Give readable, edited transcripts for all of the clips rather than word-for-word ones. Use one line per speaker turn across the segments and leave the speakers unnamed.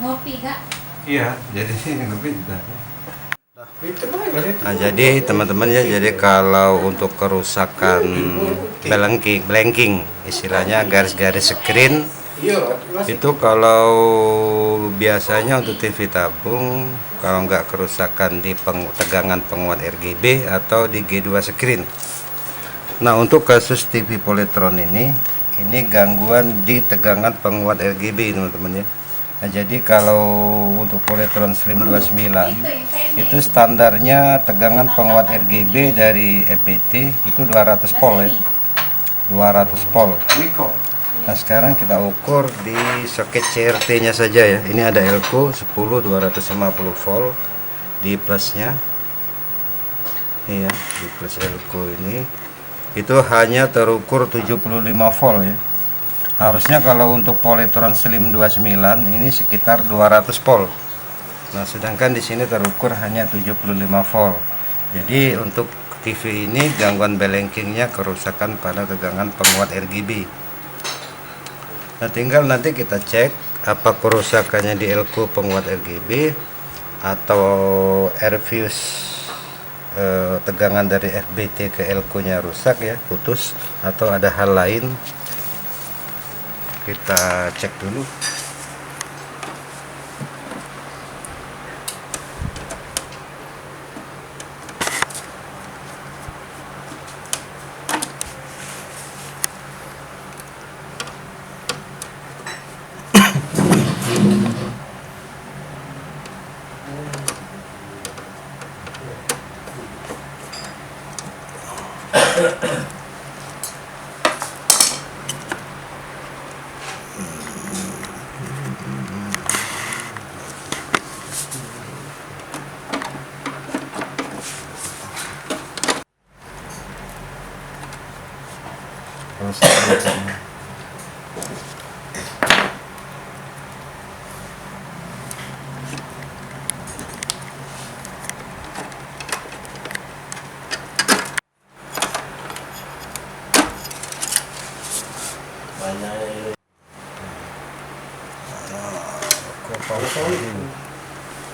Ngopi kak?
Iya, jadi ngopi juga.
Nah, jadi teman-teman ya, jadi kalau untuk kerusakan blanking istilahnya garis-garis screen itu, kalau biasanya untuk TV tabung, kalau nggak kerusakan di tegangan penguat RGB atau di G2 screen. Nah, untuk kasus TV Polytron ini gangguan di tegangan penguat RGB teman-teman ya. Nah, jadi kalau untuk Polytron Slim 29 itu standarnya tegangan penguat RGB dari FBT itu 200 volt ya. 200 volt. Nah, sekarang kita ukur di soket CRT-nya saja ya. Ini ada Elco 10 250 volt di plusnya. Iya, di plus Elco ini itu hanya terukur 75 volt ya. Harusnya kalau untuk Polytron Slim 29 ini sekitar 200 volt. Nah, sedangkan di sini terukur hanya 75 volt. Jadi untuk TV ini gangguan balancingnya kerusakan pada tegangan penguat RGB. Nah, tinggal nanti kita cek apa kerusakannya di elko penguat RGB atau airfuse tegangan dari FBT ke elko nya rusak ya, putus, atau ada hal lain. Kita cek dulu.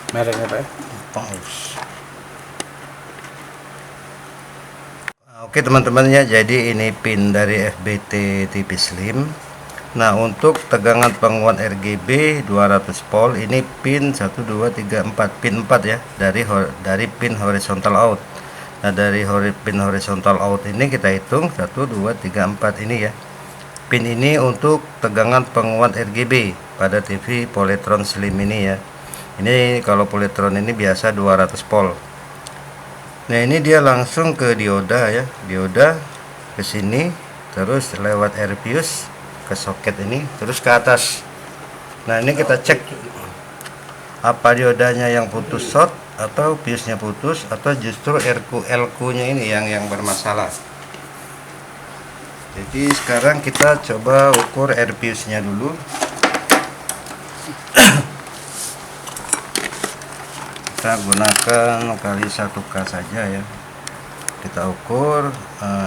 Mereknya Pak?
Oke teman-teman ya, jadi ini pin dari FBT TV Slim. Nah, untuk tegangan penguat RGB 200 volt ini pin 1 2 3 4, pin 4 ya, dari pin horizontal out. Nah, dari pin horizontal out ini kita hitung 1 2 3 4 ini ya. Pin ini untuk tegangan penguat RGB pada TV Polytron Slim ini ya. Ini kalau Polytron ini biasa 200 volt. Nah, ini dia langsung ke dioda ya, dioda ke sini, terus lewat airfuse ke soket ini, terus ke atas. Nah, ini kita cek apa diodanya yang putus short, atau fuse-nya putus, atau justru elko-nya ini yang bermasalah. Jadi sekarang kita coba ukur airfuse-nya dulu. Kita gunakan kali 1K saja ya. Kita ukur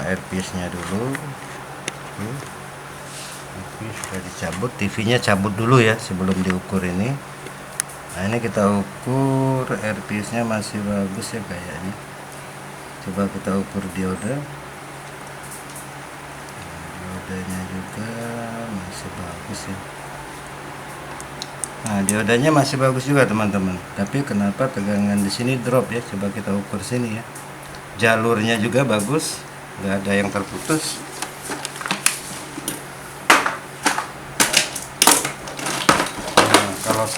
airfuse nya dulu. Airfuse sudah dicabut, TV nya cabut dulu ya sebelum diukur ini. Nah, ini kita ukur airfuse nya masih bagus ya kayaknya. Coba kita ukur dioda. Diodanya juga masih bagus ya. Nah, diodanya masih bagus juga teman-teman. Tapi kenapa tegangan di sini drop ya? Coba kita ukur sini ya. Jalurnya juga bagus, nggak ada yang terputus. Nah, kalau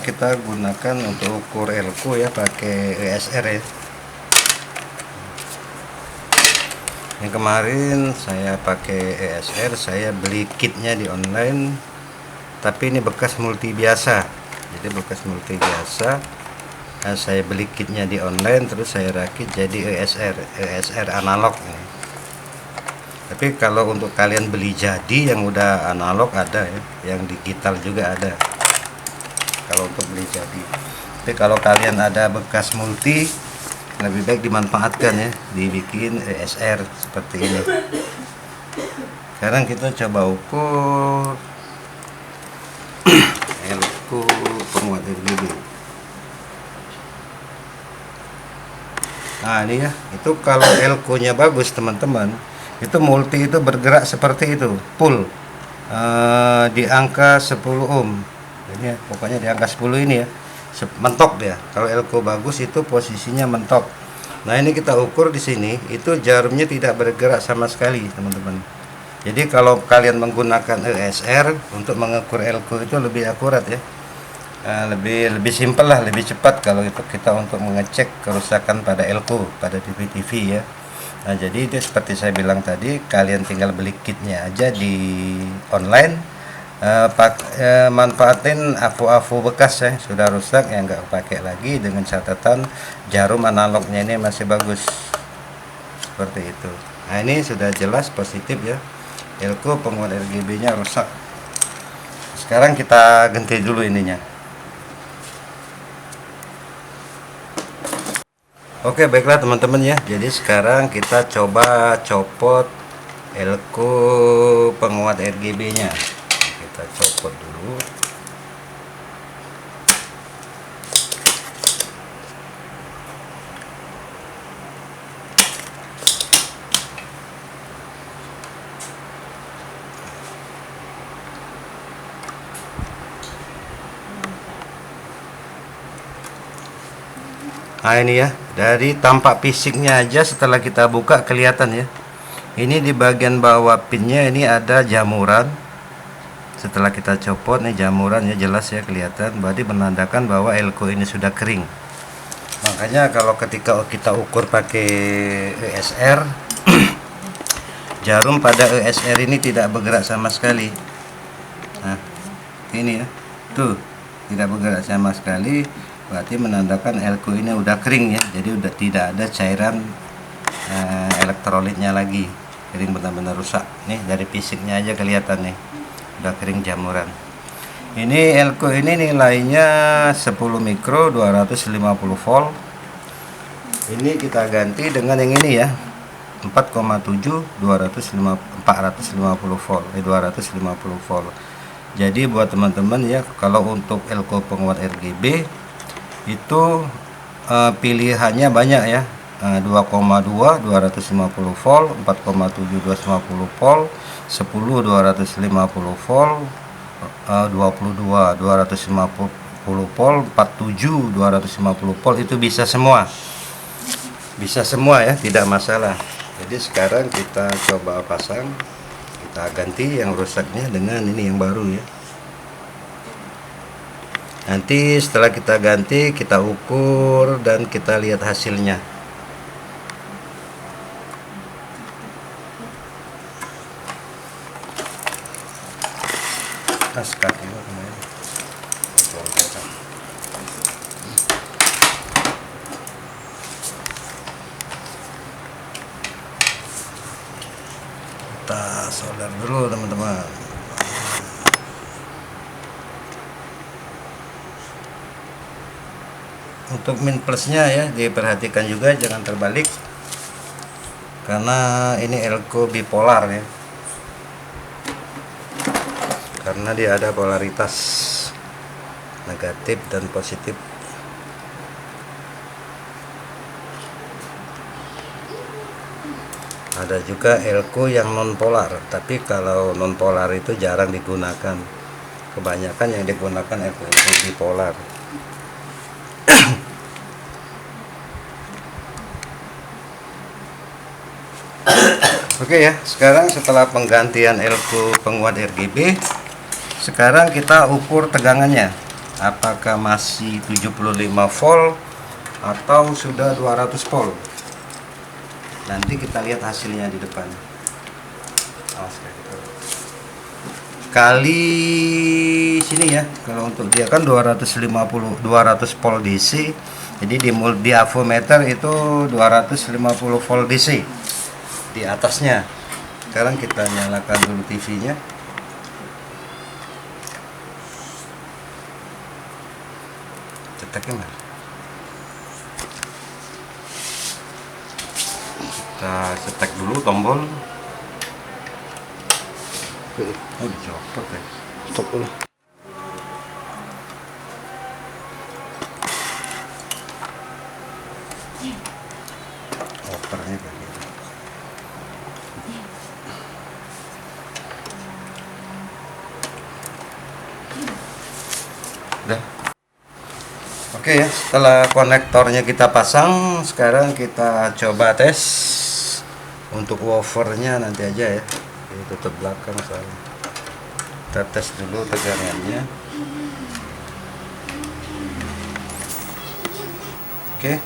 kita gunakan untuk ukur elko ya, pakai ESR ya. Yang kemarin saya pakai ESR, saya beli kitnya di online. Tapi ini bekas multi biasa, jadi bekas multi biasa. Nah, saya beli kitnya di online, terus saya rakit jadi ESR analog. Tapi kalau untuk kalian beli jadi yang udah analog ada ya, yang digital juga ada. Kalau untuk beli jadi. Tapi kalau kalian ada bekas multi, lebih baik dimanfaatkan ya, dibikin ESR seperti ini. Sekarang kita coba ukur elko penguat RGB. Nah ini ya, itu kalau elko-nya bagus teman-teman, itu multi itu bergerak seperti itu, full di angka 10 ohm. Ini ya, pokoknya di angka 10 ini ya, mentok dia. Kalau elko bagus itu posisinya mentok. Nah ini kita ukur di sini, itu jarumnya tidak bergerak sama sekali teman-teman. Jadi kalau kalian menggunakan ESR untuk mengukur elko itu lebih akurat ya. Lebih simpel lah, lebih cepat kalau itu kita untuk mengecek kerusakan pada elko pada TV-TV ya. Nah jadi itu seperti saya bilang tadi, kalian tinggal beli kitnya aja di online, manfaatin AVO bekas ya, sudah rusak ya nggak pakai lagi, dengan catatan jarum analognya ini masih bagus, seperti itu. Nah ini sudah jelas positif ya, elko penguat RGB nya rusak. Sekarang kita ganti dulu ininya. Oke baiklah teman-teman ya, jadi sekarang kita coba copot elko penguat RGB nya. Kita copot dulu. Nah ini ya, dari tampak fisiknya aja setelah kita buka kelihatan ya. Ini di bagian bawah pinnya ini ada jamuran. Setelah kita copot nih jamuran ya, jelas ya kelihatan, berarti menandakan bahwa elko ini sudah kering. Makanya kalau ketika kita ukur pakai ESR, jarum pada ESR ini tidak bergerak sama sekali. Nah ini ya, tuh tidak bergerak sama sekali, berarti menandakan elko ini udah kering ya. Jadi udah tidak ada cairan elektrolitnya lagi, kering, benar-benar rusak. Nih dari fisiknya aja kelihatan nih, udah kering jamuran. Ini elko ini nilainya 10 mikro 250 volt. Ini kita ganti dengan yang ini ya, 4,7 450 volt, 250 volt. Jadi buat teman-teman ya, kalau untuk elko penguat RGB itu pilihannya banyak ya, 2,2 250 volt, 4,7 250 volt, 10 250 volt, 22 250 volt, 47 250 volt, itu bisa semua ya, tidak masalah. Jadi sekarang kita coba pasang, kita ganti yang rusaknya dengan ini yang baru ya. Nanti setelah kita ganti, kita ukur dan kita lihat hasilnya. Tas kaki kemarin. Kita solder dulu teman-teman. Untuk min plusnya ya diperhatikan juga, jangan terbalik, karena ini elko bipolar ya, karena dia ada polaritas negatif dan positif. Ada juga elko yang non polar, tapi kalau non polar itu jarang digunakan, kebanyakan yang digunakan elko bipolar. Oke ya, sekarang setelah penggantian elko penguat RGB, sekarang kita ukur tegangannya, apakah masih 75 volt atau sudah 200 volt. Nanti kita lihat hasilnya di depan. Kali sini ya, kalau untuk dia kan 200 volt DC, jadi di avometer itu 250 volt DC di atasnya. Sekarang kita nyalakan dulu TV-nya. Cetaknya mana? Kita cetak dulu tombol. Oh dicopot ya. Stop dulu. Oke ya, setelah konektornya kita pasang, sekarang kita coba tes untuk woofernya nanti aja ya. Tutup belakang soalnya. Kita tes dulu tegangannya. Oke,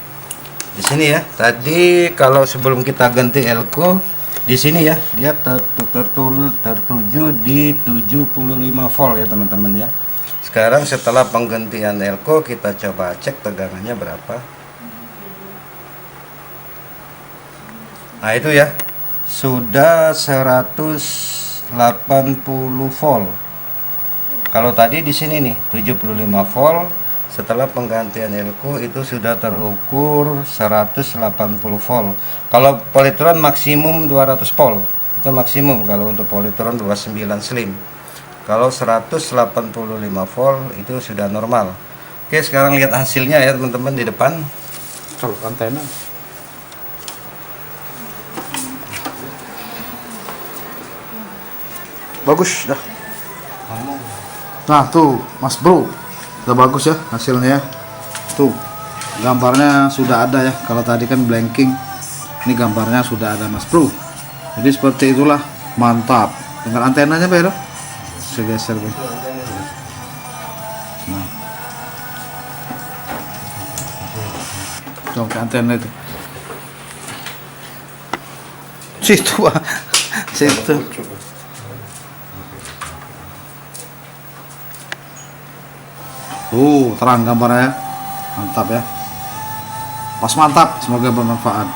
di sini ya. Tadi kalau sebelum kita ganti elko, di sini ya, dia tertuju di 75 volt ya teman-teman ya. Sekarang setelah penggantian elko, kita coba cek tegangannya berapa. Nah itu ya, sudah 180 volt. Kalau tadi di sini nih 75 volt, setelah penggantian elko itu sudah terukur 180 volt. Kalau polytron maksimum 200 volt. Itu maksimum kalau untuk polytron 29 slim. Kalau 185 volt itu sudah normal. Oke, sekarang lihat hasilnya ya teman-teman di depan.
Colok antena.
Bagus dah. Nah tuh Mas Bro, udah bagus ya hasilnya ya. Tuh gambarnya sudah ada ya. Kalau tadi kan blanking, ini gambarnya sudah ada Mas Bro. Jadi seperti itulah, mantap. Dengan antenanya Pak ya. Saya geser Pak. Nah, coba antena itu. Situ Pak. Situ. Terang gambarnya, mantap ya. Pas mantap, semoga bermanfaat.